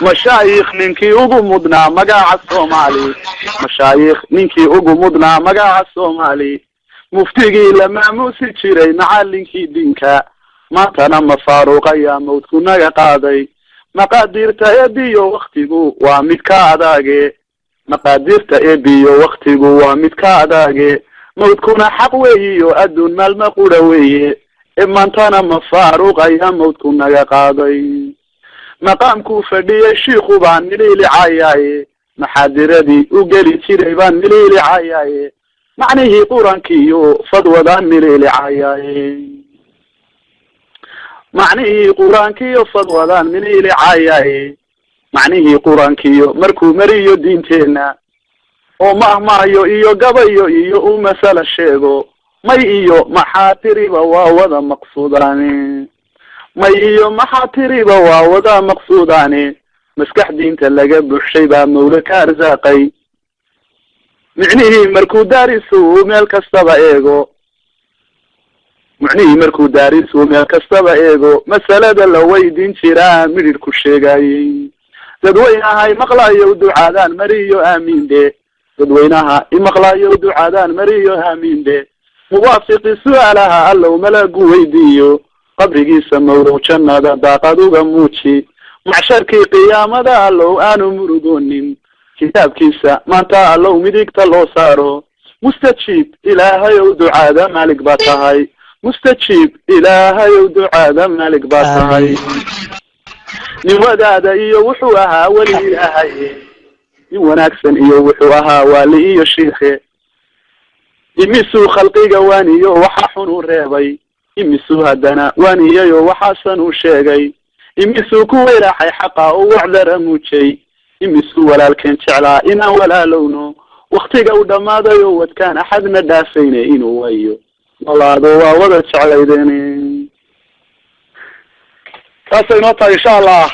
مشايخ نينكي وقمودنا مقاع الصومالي مشايخ نينكي وقمودنا مقاع الصومالي مفتقي لما موسي جيري معالنكي دينكا ما تنم فاروق يا موت كنا قاضي مقادير تأبيو وقتيقو ومدكا داقي مقادير تأبيو وقتيقو ومدكا داقي موت كنا حقويو أدون مال مقودوي إما تنم فاروق يا موت كنا قاضي مقامكو فدي الشيخ بان مليلي عاياي محاضردي وقالي جيري بان مليلي عاياي معنيه قرانكيو فضوضان مليلي عاياي معنيه قرانكيو فضوضان مليلي عاياي معنيه قرانكيو مركو مريو دينتينا ومهمايو إيو قبايو إيو ومسال الشيغو ماي إيو محاتري وواوضا مقصوداني ماي إيو محاتري وواوضا مقصوداني مسكح دينتا لقب الشيبا مولك أرزاقي معنيه مركو داريسو ميل كستبا إيغو معنيه مركو داريسو ميل كستبا إيغو مسألة اللوي دين شيران مرير كشيغاي dadweynaha maqlaayo ducaadaan mariyo aamin de dadweynaha maqlaayo ducaadaan mariyo aamin de muwaafiqi su'aalaha allow malagu weydiyo qabrigiisa mawduuc jannada daaqaduga muuji maxsharkii qiyaamada allow aanu murugoonin kitaabkiisa maanta allow midigta loo saaro mustajib ilaahayow ducaada maalig baa tahay mustajib ilaahayow ducaada maalig baa tahay niwadaada iyo wuxuu ahaa wali ilaahay in wanaagsan iyo wuxuu ahaa wali iyo sheekhe imisu khalqiga waaniyo waxa xun u reebay imisu hadana waaniyo waxa san u sheegay imisu ku weeraxay xaqa oo wacdara muujay imisu walaalkeen jeclaa inaan walaalowno waqtiga u dhamaaday oo wadkaan axadna dhaafayna inuu wayo walaado waa wada jeclaydeen taasay noo tahay insha Allah